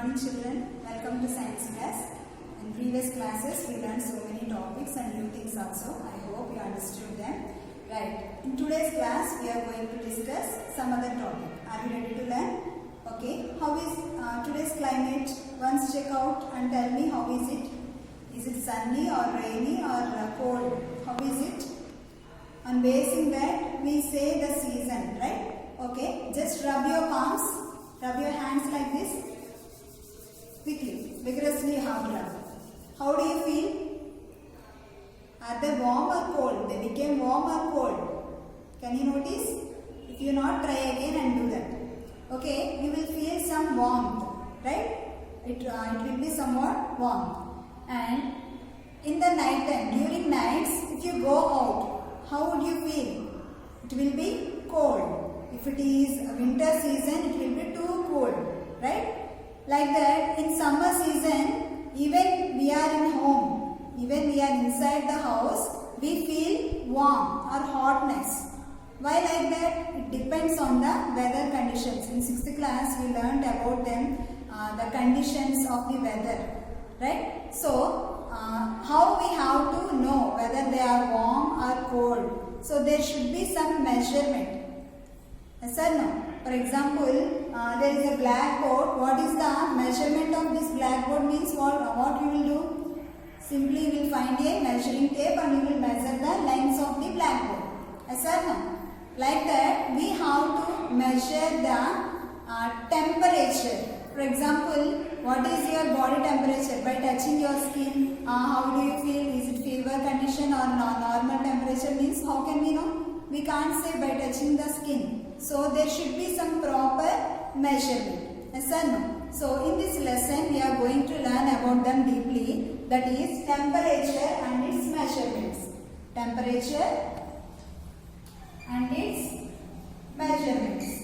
morning children, welcome to science class. In previous classes we learned so many topics and new things also. I hope you understood them. Right. In today's class we are going to discuss some other topic. Are you ready to learn? Okay. How is today's climate? Once check out and tell me how is it? Is it sunny or rainy or cold? How is it? On basing that we say the season, right? Okay. Just rub your palms. Rub your hands like this. Quickly, vigorously rub. How do you feel? Are they warm or cold? They became warm or cold? Can you notice? If you not, try again and do that. Okay, you will feel some warmth, right? It will be somewhat warm. And in the night time, during nights, if you go out, how would you feel? It will be cold. If it is a winter season, it will be too cold, right? Like that, in summer season, even we are in home, even we are inside the house, we feel warm or hotness. Why like that? It depends on the weather conditions. In 6th class, we learned about them, the conditions of the weather, right? So, how we have to know whether they are warm or cold? So, there should be some measurement. Yes or no? For example, there is a blackboard. What is the measurement of this blackboard means? What you will do? Simply you will find a measuring tape and you will measure the lengths of the blackboard. Yes or no? Like that, we have to measure the temperature. For example, what is your body temperature? By touching your skin, how do you feel? Is it fever condition or normal temperature means? How can we know? We can't say by touching the skin. So there should be some proper measurement. Yes or no? So in this lesson we are going to learn about them deeply. That is temperature and its measurements. Temperature and its measurements.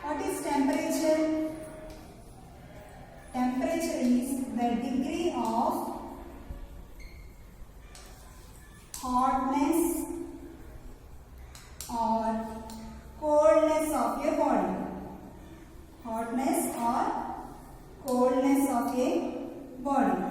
What is temperature? Temperature is the degree of hotness or coldness of your body. Hotness or coldness of a body.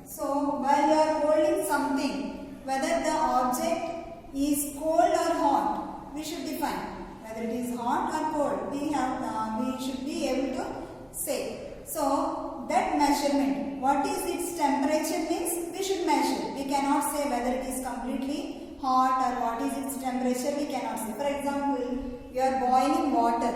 So, while you are holding something, whether the object is cold or hot, we should define. Whether it is hot or cold, we should be able to say. So, that measurement, what is its temperature means, we should measure. We cannot say whether it is completely hot or what is its temperature, we cannot say. For example, you are boiling water.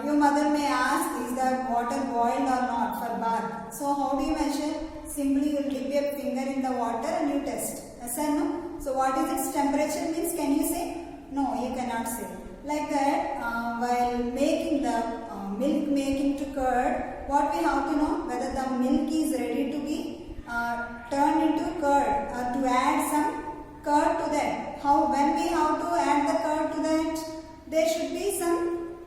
Your mother may ask, is the water boiled or not for bath? So, how do you measure? Simply you will dip your finger in the water and you test. Yes or no? So, what is its temperature means, can you say? No, you cannot say. Like that, while making the milk making to curd, what we have to know? Whether the milk is ready to be turned into curd or to add some curd to that. When we have to add the curd to that, there should be some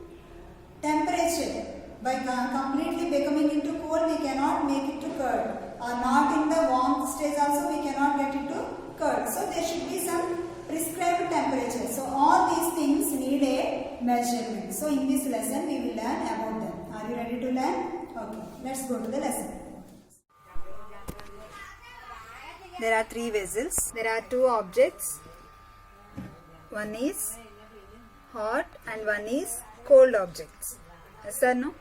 temperature. By completely becoming into cold, we cannot make it to curd. Or not in the warm stage also, we cannot get it to curd. So, there should be some prescribed temperature. So, all these things need a measurement. So, in this lesson, we will learn about them. Are you ready to learn? Okay, let's go to the lesson. There are 3 vessels. There are 2 objects. One is hot and one is cold objects. Yes or no?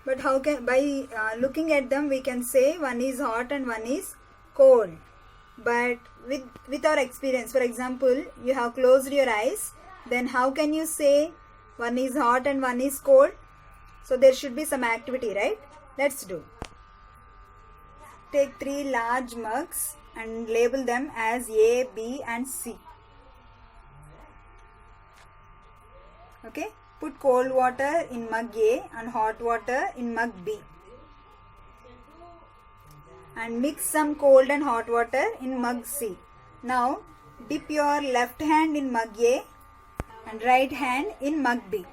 But how can, by looking at them, we can say one is hot and one is cold. But with our experience, for example, you have closed your eyes, then how can you say one is hot and one is cold? So there should be some activity, right? Let's do. Take 3 large mugs and label them as A, B and C. Okay? Put cold water in mug A and hot water in mug B. And mix some cold and hot water in mug C. Now, dip your left hand in mug A and right hand in mug B.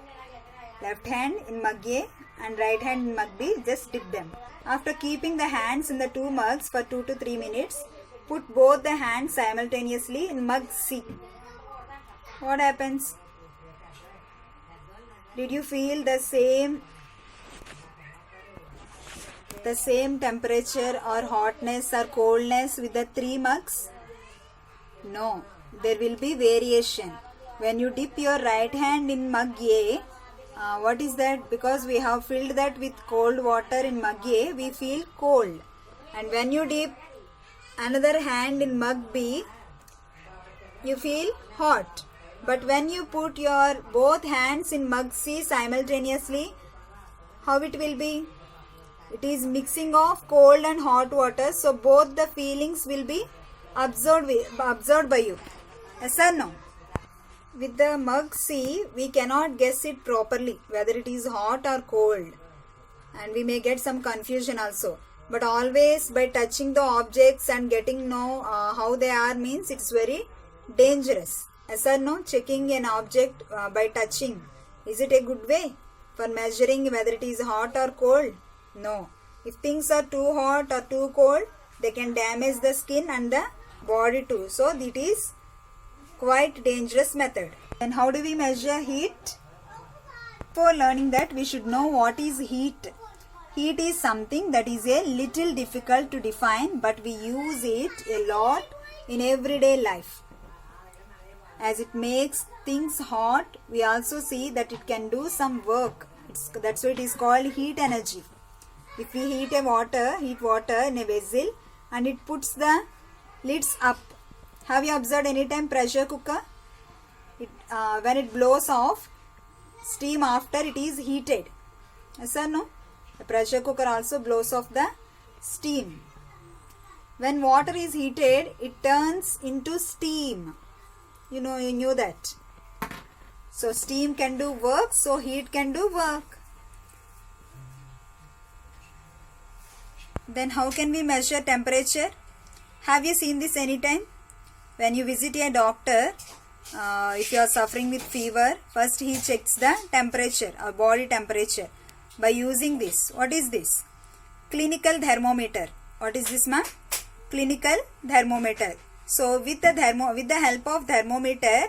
Left hand in mug A and right hand in mug B, just dip them. After keeping the hands in the 2 mugs for 2 to 3 minutes, put both the hands simultaneously in mug C. What happens? Did you feel the same temperature or hotness or coldness with the 3 mugs? No, there will be variation. When you dip your right hand in mug A, what is that? Because we have filled that with cold water in mug A, we feel cold. And when you dip another hand in mug B, you feel hot. But when you put your both hands in mug C simultaneously, how it will be? It is mixing of cold and hot water, so both the feelings will be absorbed by you. Yes or no? With the mug C, we cannot guess it properly, whether it is hot or cold. And we may get some confusion also. But always by touching the objects and getting know how they are means it's very dangerous. Yes or no? Checking an object by touching. Is it a good way for measuring whether it is hot or cold? No. If things are too hot or too cold, they can damage the skin and the body too. So it is quite dangerous method. Then how do we measure heat? For learning that, we should know what is heat. Heat is something that is a little difficult to define, but we use it a lot in everyday life. As it makes things hot, we also see that it can do some work. That's why it is called heat energy. If we heat water in a vessel and it puts the lids up. Have you observed any time pressure cooker? When it blows off steam after it is heated. Yes or no? The pressure cooker also blows off the steam. When water is heated, it turns into steam. You knew that. So steam can do work, so heat can do work. Then how can we measure temperature? Have you seen this anytime? When you visit a doctor, if you are suffering with fever, first he checks the temperature or body temperature by using this. What is this? Clinical thermometer. What is this, ma'am? Clinical thermometer. So with the help of thermometer,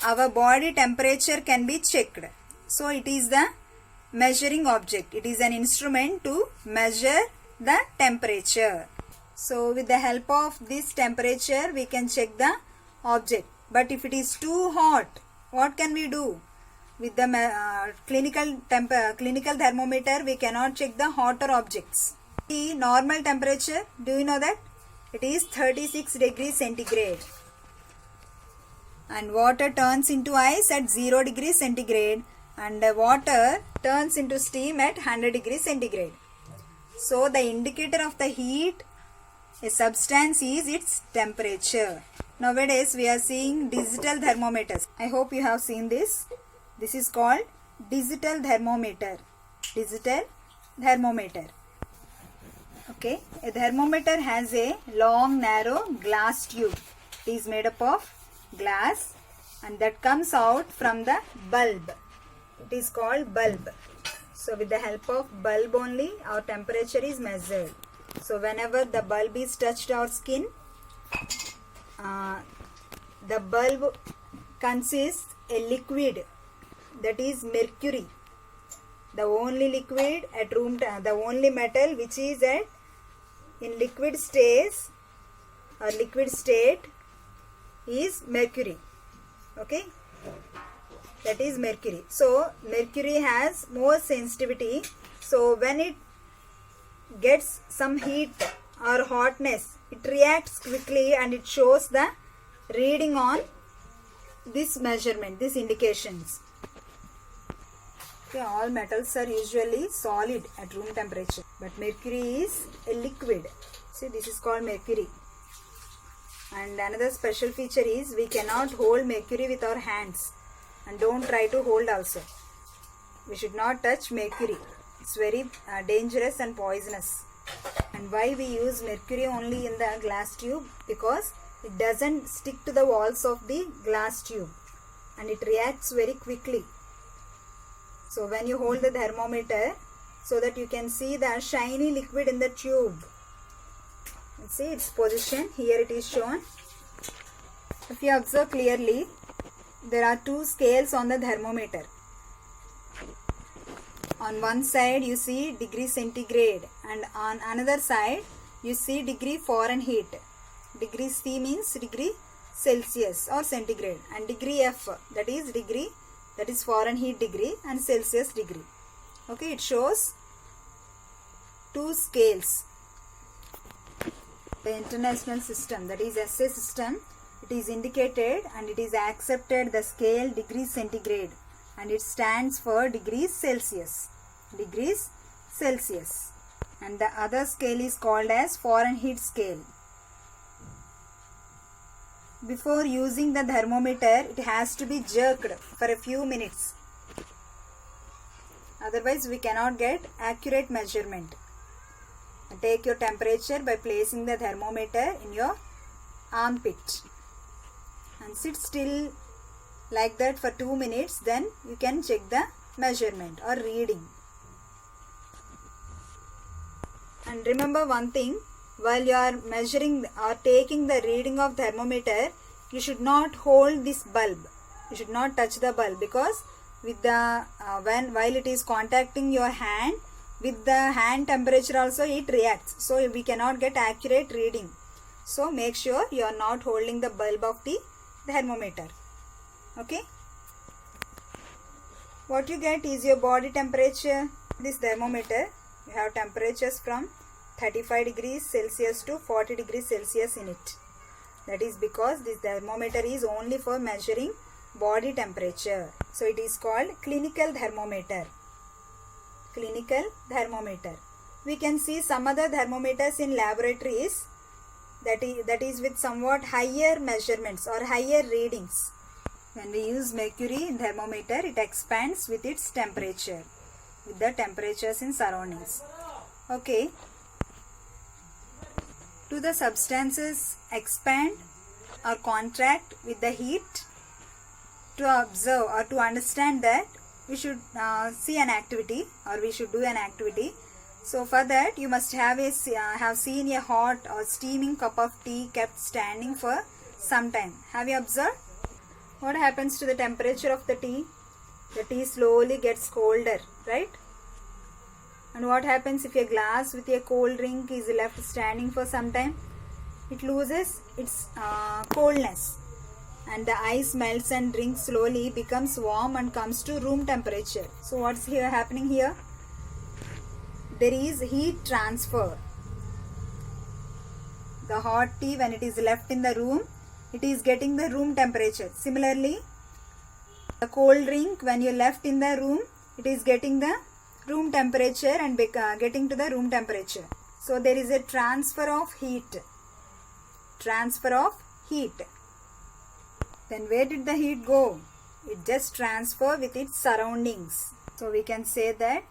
our body temperature can be checked. So it is the measuring object. It is an instrument to measure the temperature. So with the help of this temperature, we can check the object. But if it is too hot, what can we do? With the clinical thermometer, we cannot check the hotter objects. The normal temperature, do you know that? It is 36 degrees centigrade. And water turns into ice at 0 degrees centigrade. And water turns into steam at 100 degrees centigrade. So the indicator of the heat, a substance, is its temperature. Nowadays we are seeing digital thermometers. I hope you have seen this. This is called digital thermometer. Digital thermometer. Okay, a thermometer has a long narrow glass tube. It is made up of glass and that comes out from the bulb. It is called bulb. So with the help of bulb only our temperature is measured. So whenever the bulb is touched our skin, the bulb consists a liquid, that is mercury. The only liquid at the only metal which is in liquid state is mercury. Okay, that is mercury. So mercury has more sensitivity. So when it gets some heat or hotness, it reacts quickly and it shows the reading on this measurement, these indications. Okay, all metals are usually solid at room temperature, but mercury is a liquid. See, this is called mercury. And another special feature is we cannot hold mercury with our hands, and don't try to hold also. We should not touch mercury. It's very dangerous and poisonous. And why we use mercury only in the glass tube? Because it doesn't stick to the walls of the glass tube and it reacts very quickly. So when you hold the thermometer, so that you can see the shiny liquid in the tube. see its position. Here it is shown. If you observe clearly, there are two scales on the thermometer. On one side you see degree centigrade, and on another side you see degree Fahrenheit. Degree C means degree Celsius or centigrade, and degree F, that is Fahrenheit degree and Celsius degree. Okay, it shows two scales. The international system, that is SA system, it is indicated and it is accepted the scale degree centigrade, and it stands for degrees Celsius. Degrees Celsius. And the other scale is called as Fahrenheit scale. Before using the thermometer, it has to be jerked for a few minutes. Otherwise, we cannot get accurate measurement. Take your temperature by placing the thermometer in your armpit and sit still like that for 2 minutes. Then you can check the measurement or reading. And remember one thing, while you are measuring or taking the reading of thermometer, you should not hold this bulb. You should not touch the bulb, because with the while it is contacting your hand, with the hand temperature also it reacts. So we cannot get accurate reading. So make sure you are not holding the bulb of the thermometer. Okay. What you get is your body temperature. This thermometer, you have temperatures from 35 degrees Celsius to 40 degrees Celsius in it. That is because this thermometer is only for measuring body temperature. So it is called clinical thermometer. Clinical thermometer. We can see some other thermometers in laboratories that is with somewhat higher measurements or higher readings. When we use mercury in thermometer, it expands with its temperature, with the temperatures in surroundings. Okay. Do the substances expand or contract with the heat? To observe or to understand that, we should see an activity, or we should do an activity. So for that, you must have seen a hot or steaming cup of tea kept standing for some time. Have you observed? What happens to the temperature of the tea? The tea slowly gets colder, right? And what happens if a glass with a cold drink is left standing for some time? It loses its coldness, and the ice melts and drink slowly becomes warm and comes to room temperature. So what's here happening here? There is heat transfer. The hot tea, when it is left in the room, it is getting the room temperature. Similarly, the cold drink, when you left in the room, it is getting the room temperature and getting to the room temperature. So there is a transfer of heat. Transfer of heat. Then where did the heat go? It just transferred with its surroundings. So we can say that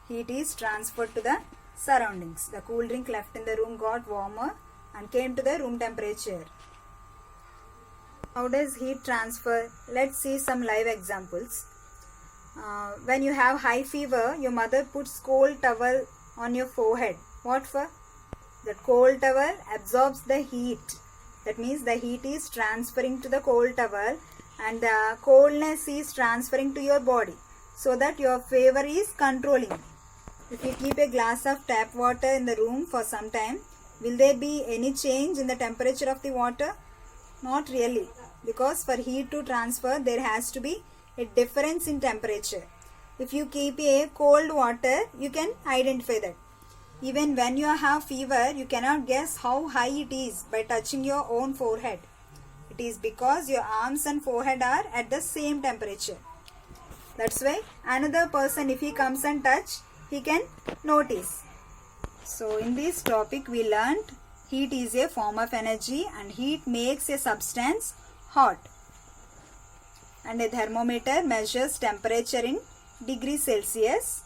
heat is transferred to the surroundings. The cool drink left in the room got warmer and came to the room temperature. How does heat transfer? Let's see some live examples. When you have high fever, your mother puts cold towel on your forehead. What for? The cold towel absorbs the heat. That means the heat is transferring to the cold towel and the coldness is transferring to your body, so that your fever is controlling. If you keep a glass of tap water in the room for some time, will there be any change in the temperature of the water? Not really, because for heat to transfer, there has to be a difference in temperature. If you keep a cold water, you can identify that. Even when you have fever, you cannot guess how high it is by touching your own forehead. It is because your arms and forehead are at the same temperature. That's why another person, if he comes and touch, he can notice. So in this topic we learnt heat is a form of energy and heat makes a substance hot. And a thermometer measures temperature in degrees Celsius,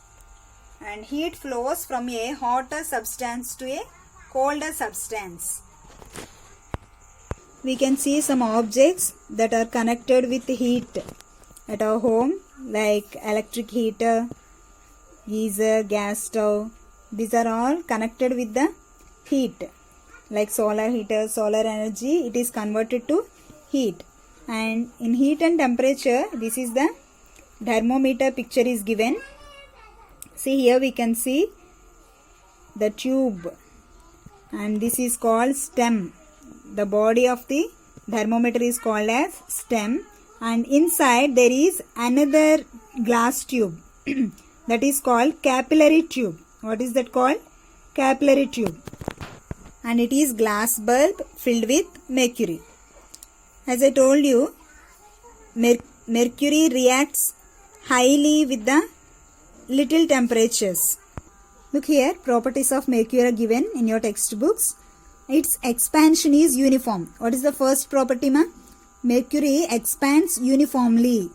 and heat flows from a hotter substance to a colder substance. We can see some objects that are connected with heat at our home, like electric heater, geyser, gas stove. These are all connected with the heat. like solar heater, solar energy, it is converted to heat. And in heat and temperature, this is the thermometer picture is given. See, here we can see the tube, and this is called stem. The body of the thermometer is called as stem, and inside there is another glass tube that is called capillary tube. What is that called? Capillary tube. And it is glass bulb filled with mercury. As I told you, mercury reacts highly with the little temperatures. Look here, properties of mercury are given in your textbooks. Its expansion is uniform. What is the first property, ma? Mercury expands uniformly.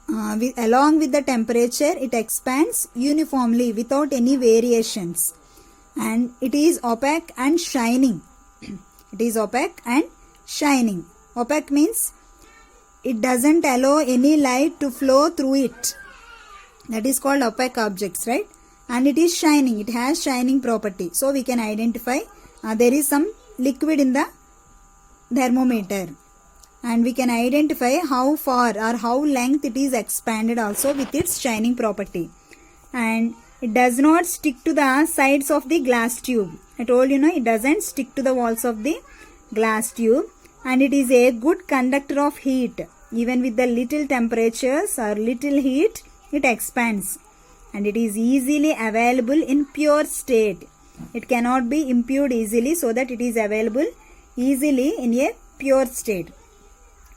Along with the temperature, it expands uniformly without any variations. And it is opaque and shining. It is opaque and shining. Opaque means it doesn't allow any light to flow through it. That is called opaque objects, right? And it is shining. It has shining property. So we can identify there is some liquid in the thermometer. And we can identify how far or how length it is expanded also with its shining property. And it does not stick to the sides of the glass tube. I told you, it doesn't stick to the walls of the glass tube. And it is a good conductor of heat. Even with the little temperatures or little heat, it expands. And it is easily available in pure state. It cannot be impured easily, so that it is available easily in a pure state.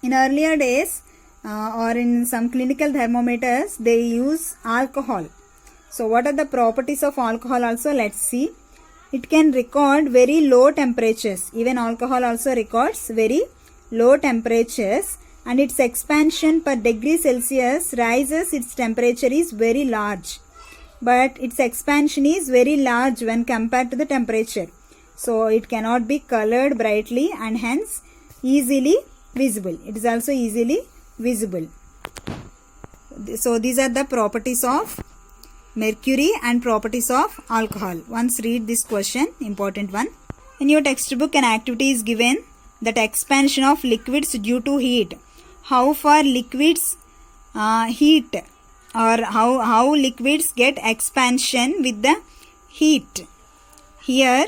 In earlier days or in some clinical thermometers, they use alcohol. So what are the properties of alcohol also? Let's see. It can record very low temperatures. Even alcohol also records very low temperatures, and its expansion per degree Celsius rises, its temperature is very large. But its expansion is very large when compared to the temperature. So it cannot be colored brightly and hence easily visible. It is also easily visible. So these are the properties of mercury and properties of alcohol. Once read this question, important one. In your textbook, an activity is given that expansion of liquids due to heat. How far liquids heat, or how liquids get expansion with the heat. Here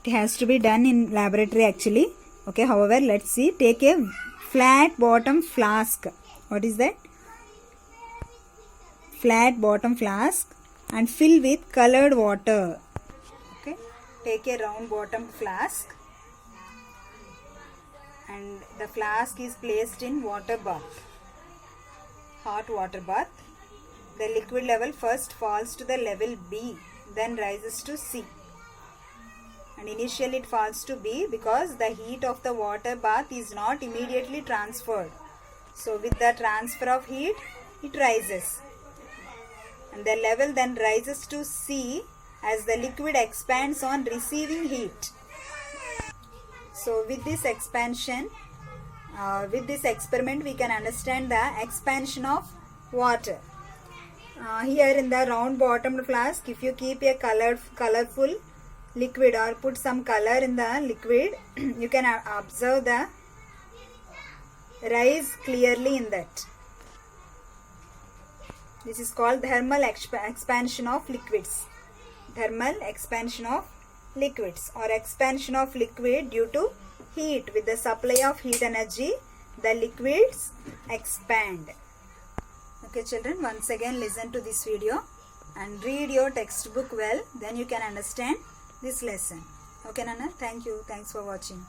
it has to be done in laboratory actually. Okay, however, let's see. Take a flat bottom flask. What is that? Flat bottom flask, and fill with colored water. Okay, take a round bottom flask, and the flask is placed in water bath, hot water bath. The liquid level first falls to the level B, then rises to C. And initially it falls to B because the heat of the water bath is not immediately transferred. So with the transfer of heat, it rises. And the level then rises to C as the liquid expands on receiving heat. So with this expansion, with this experiment, we can understand the expansion of water. Here in the round bottomed flask, if you keep a colorful liquid or put some color in the liquid, you can observe the rise clearly in that. This is called thermal expansion of liquids. Thermal expansion of liquids, or expansion of liquid due to heat. With the supply of heat energy, the liquids expand. Okay children, once again listen to this video and read your textbook well, then you can understand this lesson. Okay Nana, thank you. Thanks for watching.